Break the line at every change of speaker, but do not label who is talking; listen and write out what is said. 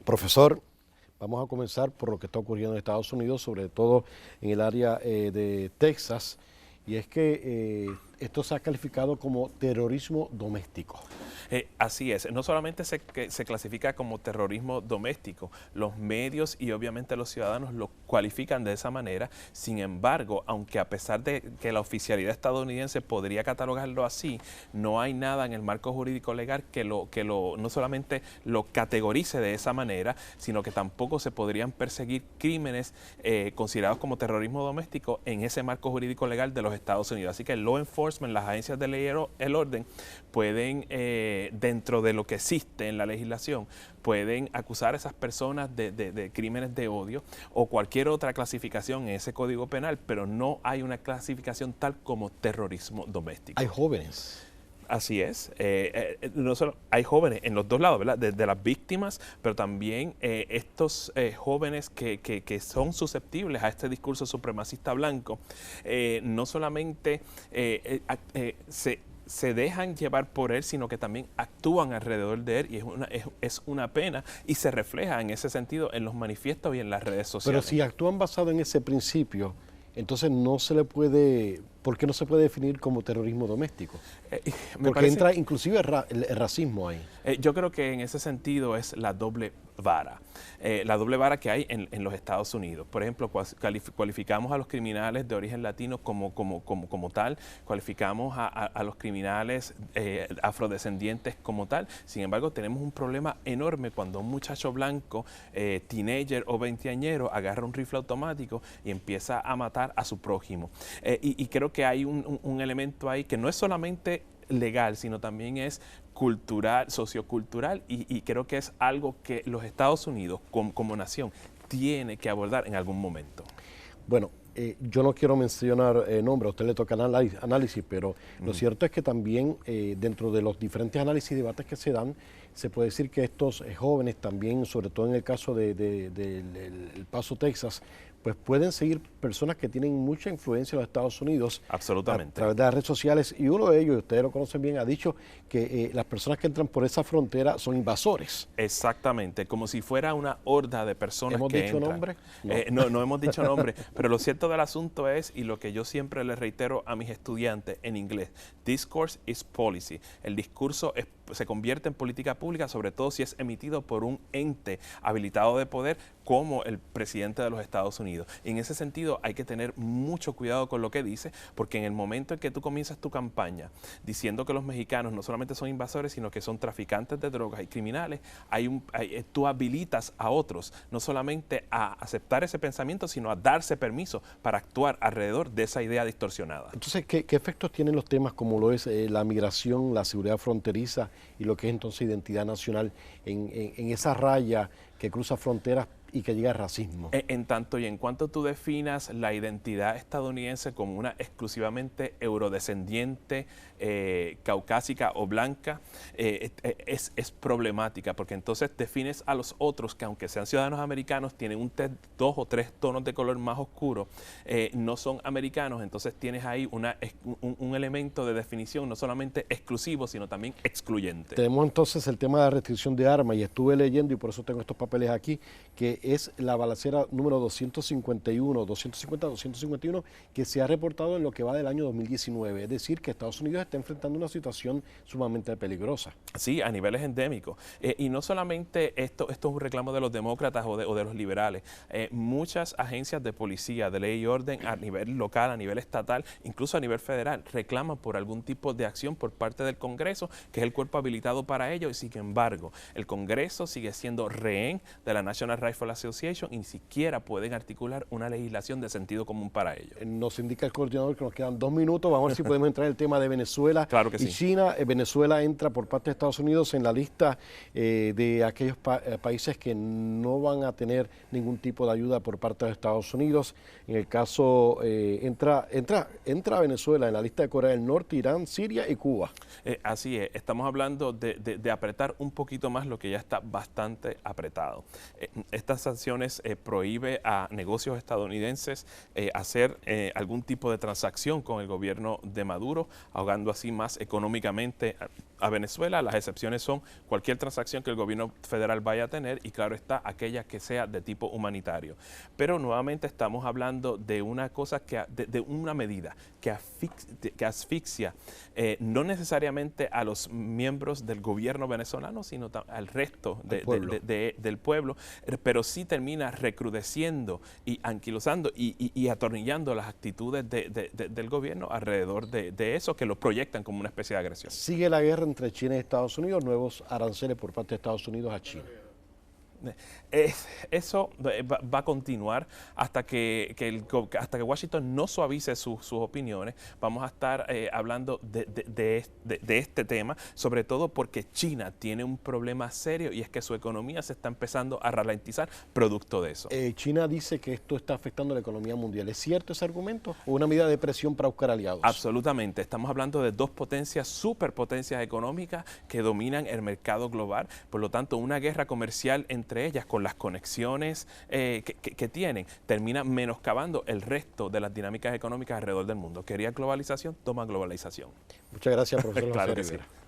Profesor, vamos a comenzar por lo que está ocurriendo en Estados Unidos, sobre todo en el área de Texas, y es que esto se ha calificado como terrorismo doméstico.
Así es, no solamente se clasifica como terrorismo doméstico, los medios y obviamente los ciudadanos lo cualifican de esa manera. Sin embargo, aunque a pesar de que la oficialidad estadounidense podría catalogarlo así, no hay nada en el marco jurídico legal que no solamente lo categorice de esa manera, sino que tampoco se podrían perseguir crímenes considerados como terrorismo doméstico en ese marco jurídico legal de los Estados Unidos. Así que el law enforcement, las agencias de ley y el orden, pueden dentro de lo que existe en la legislación, pueden acusar a esas personas de crímenes de odio o cualquier otra clasificación en ese código penal, pero no hay una clasificación tal como terrorismo doméstico.
Hay jóvenes.
Así es, no solo hay jóvenes en los dos lados, ¿verdad? Desde las víctimas, pero también estos jóvenes que son susceptibles a este discurso supremacista blanco, no solamente se dejan llevar por él, sino que también actúan alrededor de él, y es una pena, y se refleja en ese sentido en los manifiestos y en las redes sociales.
Pero si actúan basado en ese principio, entonces no se le puede, ¿por qué no se puede definir como terrorismo doméstico? Porque entra inclusive el racismo ahí.
Yo creo que en ese sentido es la doble vara. La doble vara que hay en los Estados Unidos. Por ejemplo, cualificamos a los criminales de origen latino como tal, cualificamos a los criminales afrodescendientes como tal. Sin embargo, tenemos un problema enorme cuando un muchacho blanco, teenager o veinteañero, agarra un rifle automático y empieza a matar a su prójimo. Y creo que hay un elemento ahí que no es solamente legal, sino también es cultural, sociocultural, y creo que es algo que los Estados Unidos como nación tiene que abordar en algún momento.
Bueno, yo no quiero mencionar nombres, a usted le toca análisis, pero lo cierto es que también dentro de los diferentes análisis y debates que se dan, se puede decir que estos jóvenes también, sobre todo en el caso del El Paso, Texas, pues pueden seguir personas que tienen mucha influencia en los Estados Unidos.
Absolutamente.
A través de las redes sociales, y uno de ellos, ustedes lo conocen bien, ha dicho que las personas que entran por esa frontera son invasores.
Exactamente, como si fuera una horda de personas que entran.
¿Hemos dicho nombre?
No hemos dicho nombre, pero lo cierto del asunto es, y lo que yo siempre les reitero a mis estudiantes en inglés, discourse is policy. El discurso se convierte en política pública, sobre todo si es emitido por un ente habilitado de poder como el presidente de los Estados Unidos. Y en ese sentido hay que tener mucho cuidado con lo que dice, porque en el momento en que tú comienzas tu campaña diciendo que los mexicanos no solamente son invasores, sino que son traficantes de drogas y criminales, tú habilitas a otros no solamente a aceptar ese pensamiento, sino a darse permiso para actuar alrededor de esa idea distorsionada.
Entonces, ¿qué efectos tienen los temas como lo es la migración, la seguridad fronteriza y lo que es entonces identidad nacional en esa raya que cruza fronteras y que llega al racismo?
En tanto y en cuanto tú definas la identidad estadounidense como una exclusivamente eurodescendiente, caucásica o blanca, es problemática, porque entonces defines a los otros que, aunque sean ciudadanos americanos, tienen dos o tres tonos de color más oscuro, no son americanos. Entonces tienes ahí un elemento de definición no solamente exclusivo, sino también excluyente.
Tenemos entonces el tema de la restricción de armas, y estuve leyendo, y por eso tengo estos papeles aquí, que es la balacera número 251, que se ha reportado en lo que va del año 2019. Es decir, que Estados Unidos está enfrentando una situación sumamente peligrosa.
Sí, a niveles endémicos. Y no solamente esto es un reclamo de los demócratas o de los liberales. Muchas agencias de policía, de ley y orden a nivel local, a nivel estatal, incluso a nivel federal, reclaman por algún tipo de acción por parte del Congreso, que es el cuerpo habilitado para ello, y sin embargo, el Congreso sigue siendo rehén de la National Rifle Association y ni siquiera pueden articular una legislación de sentido común para ello.
Nos indica el coordinador que nos quedan 2 minutos. Vamos a ver si podemos entrar en el tema de Venezuela
Claro que
y
sí.
China. Venezuela entra por parte de Estados Unidos en la lista de aquellos países que no van a tener ningún tipo de ayuda por parte de Estados Unidos. En el caso, entra Venezuela en la lista de Corea del Norte, Irán, Siria y Cuba.
Así es, estamos hablando de apretar un poquito más lo que ya está bastante apretado. Estas sanciones prohíbe a negocios estadounidenses hacer algún tipo de transacción con el gobierno de Maduro, ahogando así más económicamente a Venezuela. Las excepciones son cualquier transacción que el gobierno federal vaya a tener y claro está, aquella que sea de tipo humanitario. Pero nuevamente estamos hablando de una cosa de una medida que asfixia no necesariamente a los miembros del gobierno venezolano, sino al resto del pueblo, pero sí termina recrudeciendo y anquilosando y atornillando las actitudes del gobierno alrededor de eso, que lo proyectan como una especie de agresión.
Sigue la guerra entre China y Estados Unidos, nuevos aranceles por parte de Estados Unidos a China.
Eso va a continuar hasta que Washington no suavice sus opiniones. Vamos a estar hablando de este tema, sobre todo porque China tiene un problema serio y es que su economía se está empezando a ralentizar producto de eso.
China dice que esto está afectando la economía mundial. ¿Es cierto ese argumento o una medida de presión para buscar aliados?
Absolutamente. Estamos hablando de dos potencias, superpotencias económicas que dominan el mercado global. Por lo tanto, una guerra comercial entre ellas, con las conexiones que tienen, termina menoscabando el resto de las dinámicas económicas alrededor del mundo. ¿Quería globalización? Toma globalización.
Muchas gracias, profesor
Claro
José
que
Rivera.
sí.